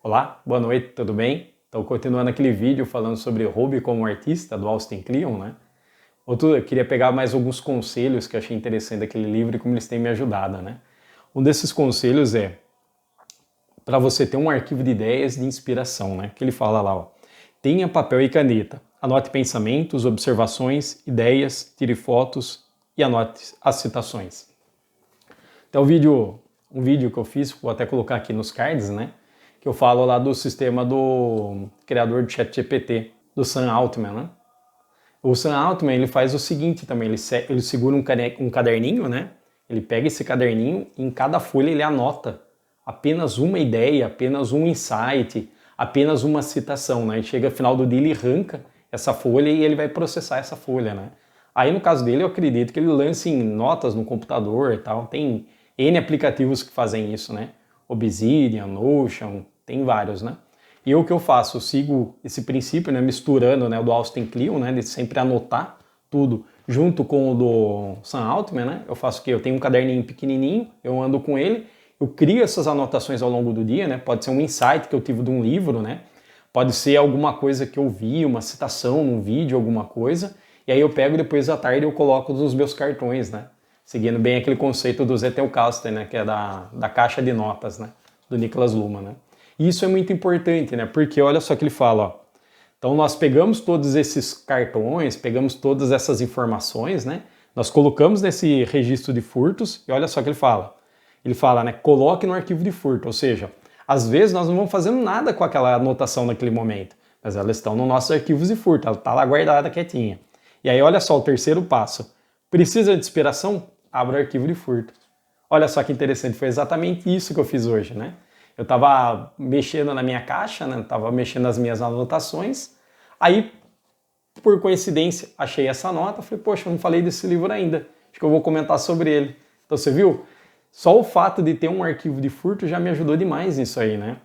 Olá, boa noite, tudo bem? Então, continuando aquele vídeo falando sobre hobby como artista, do Austin Kleon, né? Eu queria pegar mais alguns conselhos que eu achei interessante daquele livro e como eles têm me ajudado, né? Um desses conselhos é para você ter um arquivo de ideias de inspiração, né? Que ele fala lá, ó, tenha papel e caneta, anote pensamentos, observações, ideias, tire fotos e anote as citações. Então, um vídeo que eu fiz, vou até colocar aqui nos cards, né? Que eu falo lá do sistema do criador do ChatGPT, do Sam Altman, né? O Sam Altman, ele faz o seguinte também, ele segura um caderninho, né? Ele pega esse caderninho e em cada folha ele anota apenas uma ideia, apenas um insight, apenas uma citação, né? E chega no final do dia, ele arranca essa folha e ele vai processar essa folha, né? Aí no caso dele, eu acredito que ele lance em notas no computador e tal. Tem N aplicativos que fazem isso, né? Obsidian, Notion, tem vários, né? E o que eu faço? Eu sigo esse princípio, né? Misturando, né, o do Austin Kleon, né? De sempre anotar tudo junto com o do Sam Altman, né? Eu faço o quê? Eu tenho um caderninho pequenininho, eu ando com ele, eu crio essas anotações ao longo do dia, né? Pode ser um insight que eu tive de um livro, né? Pode ser alguma coisa que eu vi, uma citação num vídeo, alguma coisa. E aí eu pego depois à tarde e eu coloco nos meus cartões, né? Seguindo bem aquele conceito do Zettelkasten, né? Que é da caixa de notas, né? Do Niklas Luhmann, né? E isso é muito importante, né? Porque olha só que ele fala, ó. Então nós pegamos todos esses cartões, pegamos todas essas informações, né? Nós colocamos nesse registro de furtos e olha só que ele fala. Ele fala, né? Coloque no arquivo de furto, ou seja, às vezes nós não vamos fazendo nada com aquela anotação naquele momento, mas elas estão nos nossos arquivos de furto, ela está lá guardada quietinha. E aí olha só o terceiro passo. Precisa de inspiração? Abra o arquivo de furto. Olha só que interessante, foi exatamente isso que eu fiz hoje, né? Eu estava mexendo na minha caixa, né? Estava mexendo nas minhas anotações. Aí, por coincidência, achei essa nota. Falei, poxa, eu não falei desse livro ainda. Acho que eu vou comentar sobre ele. Então, você viu? Só o fato de ter um arquivo de furto já me ajudou demais nisso aí, né?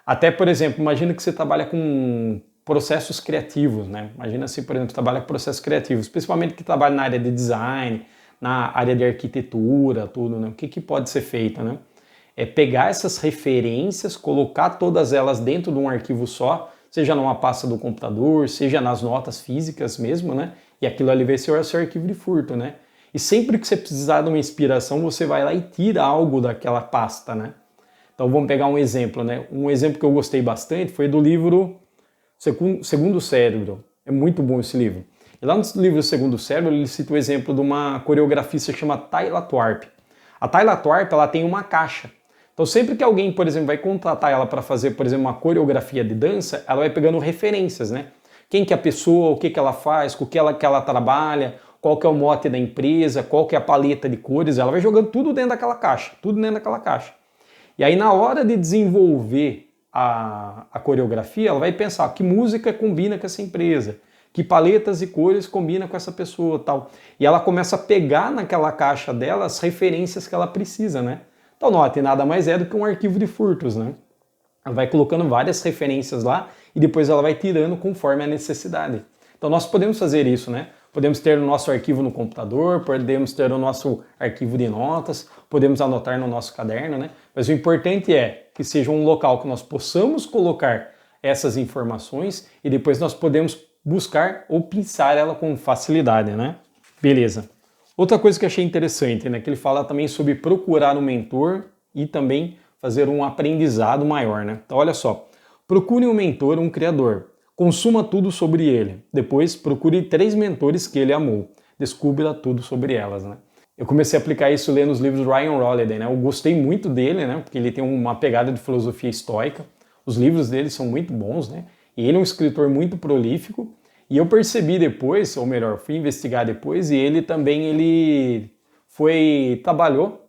Até, por exemplo, imagina que você trabalha com processos criativos, né? Imagina se, por exemplo, trabalha com processos criativos, principalmente que trabalha na área de design, na área de arquitetura, tudo, né? O que pode ser feito, né? É pegar essas referências, colocar todas elas dentro de um arquivo só, seja numa pasta do computador, seja nas notas físicas mesmo, né? E aquilo ali vai ser o seu arquivo de furto, né? E sempre que você precisar de uma inspiração, você vai lá e tira algo daquela pasta, né? Então vamos pegar um exemplo, né? Um exemplo que eu gostei bastante foi do livro Segundo Cérebro. É muito bom esse livro. E lá no livro Segundo Cérebro, ele cita o exemplo de uma coreografista chamada Tayla Twarp. A Tayla Twarp, ela tem uma caixa. Então sempre que alguém, por exemplo, vai contratar ela para fazer, por exemplo, uma coreografia de dança, ela vai pegando referências, né? Quem que é a pessoa, o que que ela faz, com o que ela trabalha, qual que é o mote da empresa, qual que é a paleta de cores, ela vai jogando tudo dentro daquela caixa, tudo dentro daquela caixa. E aí na hora de desenvolver a coreografia, ela vai pensar que música combina com essa empresa, que paletas e cores combina com essa pessoa, tal. E ela começa a pegar naquela caixa dela as referências que ela precisa, né? Então, note, nada mais é do que um arquivo de furtos, né? Ela vai colocando várias referências lá e depois ela vai tirando conforme a necessidade. Então, nós podemos fazer isso, né? Podemos ter o nosso arquivo no computador, podemos ter o nosso arquivo de notas, podemos anotar no nosso caderno, né? Mas o importante é que seja um local que nós possamos colocar essas informações e depois nós podemos buscar ou pensar ela com facilidade, né? Beleza. Outra coisa que eu achei interessante, né, que ele fala também sobre procurar um mentor e também fazer um aprendizado maior, né? Então olha só, procure um mentor, um criador, consuma tudo sobre ele, depois procure 3 mentores que ele amou, descubra tudo sobre elas, né? Eu comecei a aplicar isso lendo os livros do Ryan Holiday, né? Eu gostei muito dele, né? Porque ele tem uma pegada de filosofia estoica, os livros dele são muito bons, né? E ele é um escritor muito prolífico. E eu percebi depois, ou melhor, fui investigar depois, e ele também trabalhou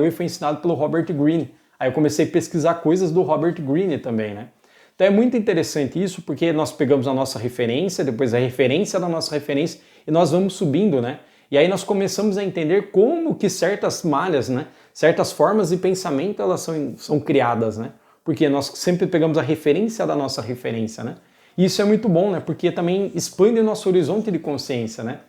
e foi ensinado pelo Robert Greene. Aí eu comecei a pesquisar coisas do Robert Greene também, né? Então é muito interessante isso, porque nós pegamos a nossa referência, depois a referência da nossa referência, e nós vamos subindo, né? E aí nós começamos a entender como que certas malhas, né? Certas formas de pensamento, elas são criadas, né? Porque nós sempre pegamos a referência da nossa referência, né? E isso é muito bom, né? Porque também expande o nosso horizonte de consciência, né?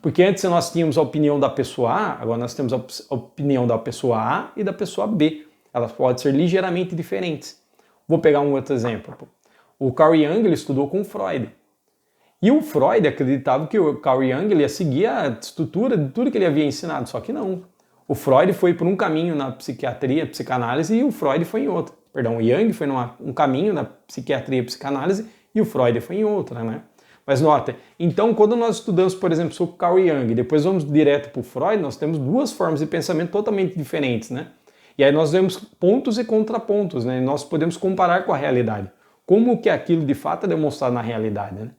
Porque antes nós tínhamos a opinião da pessoa A, agora nós temos a opinião da pessoa A e da pessoa B. Elas podem ser ligeiramente diferentes. Vou pegar um outro exemplo. O Carl Jung ele estudou com Freud. E o Freud acreditava que o Carl Jung ele ia seguir a estrutura de tudo que ele havia ensinado, só que não. O Freud foi por um caminho na psiquiatria, psicanálise, e o Freud foi em outro. Perdão, o Jung foi um caminho na psiquiatria, psicanálise, e o Freud foi em outra, né? Mas nota, então quando nós estudamos, por exemplo, sobre Carl Jung, depois vamos direto para o Freud, nós temos duas formas de pensamento totalmente diferentes, né? E aí nós vemos pontos e contrapontos, né? E nós podemos comparar com a realidade. Como que aquilo de fato é demonstrado na realidade, né?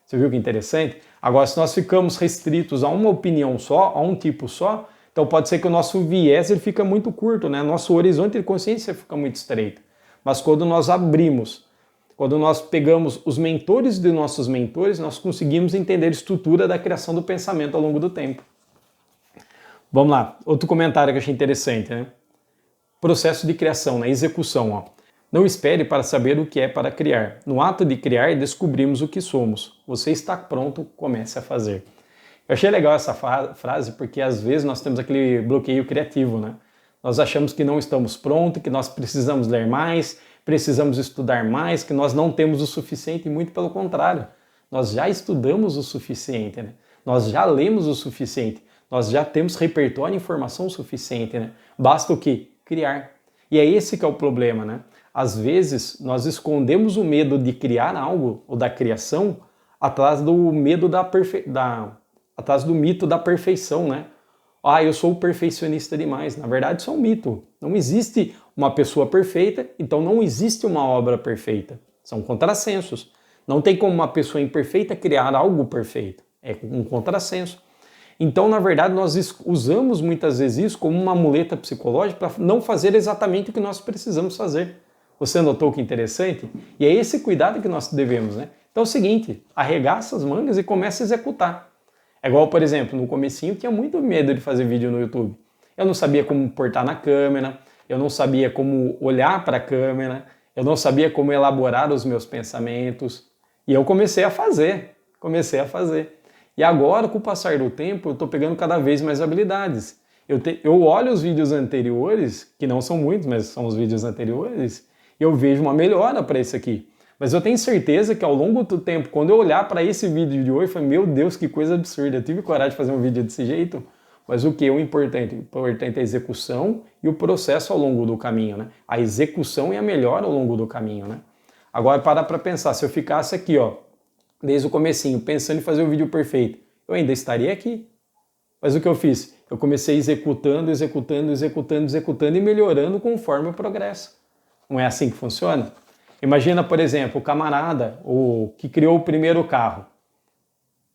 Você viu que interessante? Agora, se nós ficamos restritos a uma opinião só, a um tipo só, então pode ser que o nosso viés ele fica muito curto, né? Nosso horizonte de consciência fica muito estreito. Mas quando nós abrimos, quando nós pegamos os mentores de nossos mentores, nós conseguimos entender a estrutura da criação do pensamento ao longo do tempo. Vamos lá, outro comentário que eu achei interessante, né? Processo de criação, na execução, ó. Não espere para saber o que é para criar. No ato de criar, descobrimos o que somos. Você está pronto, comece a fazer. Eu achei legal essa frase porque às vezes nós temos aquele bloqueio criativo, né? Nós achamos que não estamos prontos, que nós precisamos ler mais, precisamos estudar mais, que nós não temos o suficiente, e muito pelo contrário. Nós já estudamos o suficiente, né? Nós já lemos o suficiente, nós já temos repertório e informação suficiente, né? Basta o quê? Criar. E é esse que é o problema, né? Às vezes nós escondemos o medo de criar algo, ou da criação, atrás do medo atrás do mito da perfeição, né? Ah, eu sou perfeccionista demais. Na verdade, isso é um mito. Não existe uma pessoa perfeita, então não existe uma obra perfeita. São contrassensos. Não tem como uma pessoa imperfeita criar algo perfeito. É um contrassenso. Então, na verdade, nós usamos muitas vezes isso como uma muleta psicológica para não fazer exatamente o que nós precisamos fazer. Você notou que interessante? E é esse cuidado que nós devemos, né? Então é o seguinte, arregaça as mangas e comece a executar. É igual, por exemplo, no comecinho eu tinha muito medo de fazer vídeo no YouTube. Eu não sabia como portar na câmera, eu não sabia como olhar para a câmera, eu não sabia como elaborar os meus pensamentos. E eu comecei a fazer. E agora, com o passar do tempo, eu estou pegando cada vez mais habilidades. Eu olho os vídeos anteriores, que não são muitos, mas são os vídeos anteriores, e eu vejo uma melhora para esse aqui. Mas eu tenho certeza que ao longo do tempo, quando eu olhar para esse vídeo de hoje, eu falei, meu Deus, que coisa absurda, eu tive coragem de fazer um vídeo desse jeito. Mas o que é o importante? O importante é a execução e o processo ao longo do caminho, né? A execução e a melhora ao longo do caminho, né? Agora, para pensar, se eu ficasse aqui, ó, desde o comecinho, pensando em fazer o vídeo perfeito, eu ainda estaria aqui. Mas o que eu fiz? Eu comecei executando e melhorando conforme o progresso. Não é assim que funciona? Imagina, por exemplo, o camarada que criou o primeiro carro.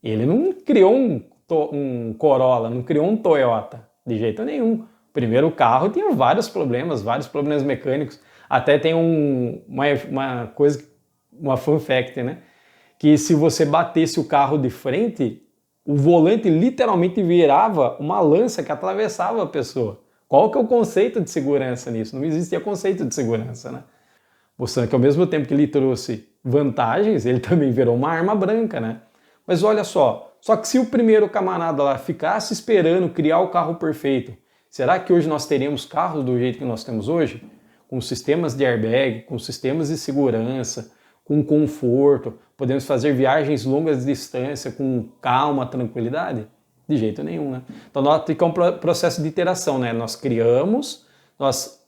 Ele não criou um Corolla, não criou um Toyota, de jeito nenhum. O primeiro carro tinha vários problemas mecânicos. Até tem uma coisa, uma fun fact, né? Que se você batesse o carro de frente, o volante literalmente virava uma lança que atravessava a pessoa. Qual que é o conceito de segurança nisso? Não existia conceito de segurança, né? Mostrando que ao mesmo tempo que ele trouxe vantagens, ele também virou uma arma branca, né? Mas olha só que se o primeiro camarada lá ficasse esperando criar o carro perfeito, será que hoje nós teríamos carros do jeito que nós temos hoje? Com sistemas de airbag, com sistemas de segurança, com conforto, podemos fazer viagens longas de distância com calma, tranquilidade? De jeito nenhum, né? Então nós temos um processo de iteração, né? Nós criamos, nós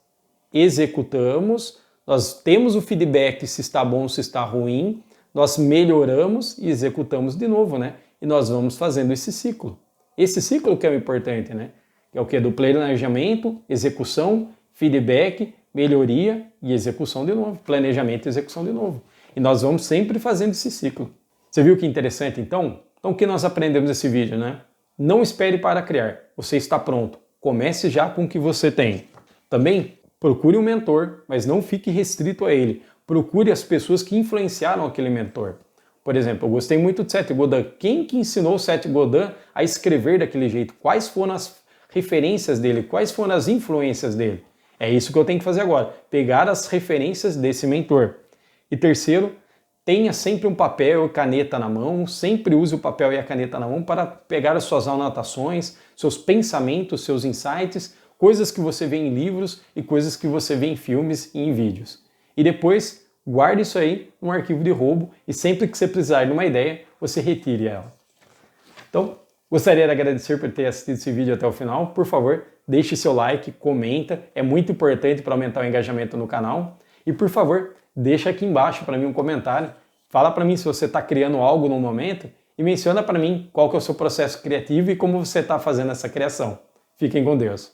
executamos, nós temos o feedback se está bom, se está ruim, nós melhoramos e executamos de novo, né? E nós vamos fazendo esse ciclo. Esse ciclo que é o importante, né? Que é o que? Do planejamento, execução, feedback, melhoria e execução de novo. Planejamento e execução de novo. E nós vamos sempre fazendo esse ciclo. Você viu que interessante, então? Então o que nós aprendemos nesse vídeo, né? Não espere para criar. Você está pronto. Comece já com o que você tem. Também procure um mentor, mas não fique restrito a ele. Procure as pessoas que influenciaram aquele mentor. Por exemplo, eu gostei muito de Seth Godin. Quem que ensinou Seth Godin a escrever daquele jeito? Quais foram as referências dele? Quais foram as influências dele? É isso que eu tenho que fazer agora. Pegar as referências desse mentor. E terceiro, tenha sempre um papel e caneta na mão. Sempre use o papel e a caneta na mão para pegar as suas anotações, seus pensamentos, seus insights, coisas que você vê em livros e coisas que você vê em filmes e em vídeos. e depois guarde isso aí num arquivo de roubo e sempre que você precisar de uma ideia, você retire ela. Então, gostaria de agradecer por ter assistido esse vídeo até o final. Por favor, deixe seu like, comenta, é muito importante para aumentar o engajamento no canal. E por favor, deixa aqui embaixo para mim um comentário. Fala para mim se você está criando algo no momento e menciona para mim qual que é o seu processo criativo e como você está fazendo essa criação. Fiquem com Deus.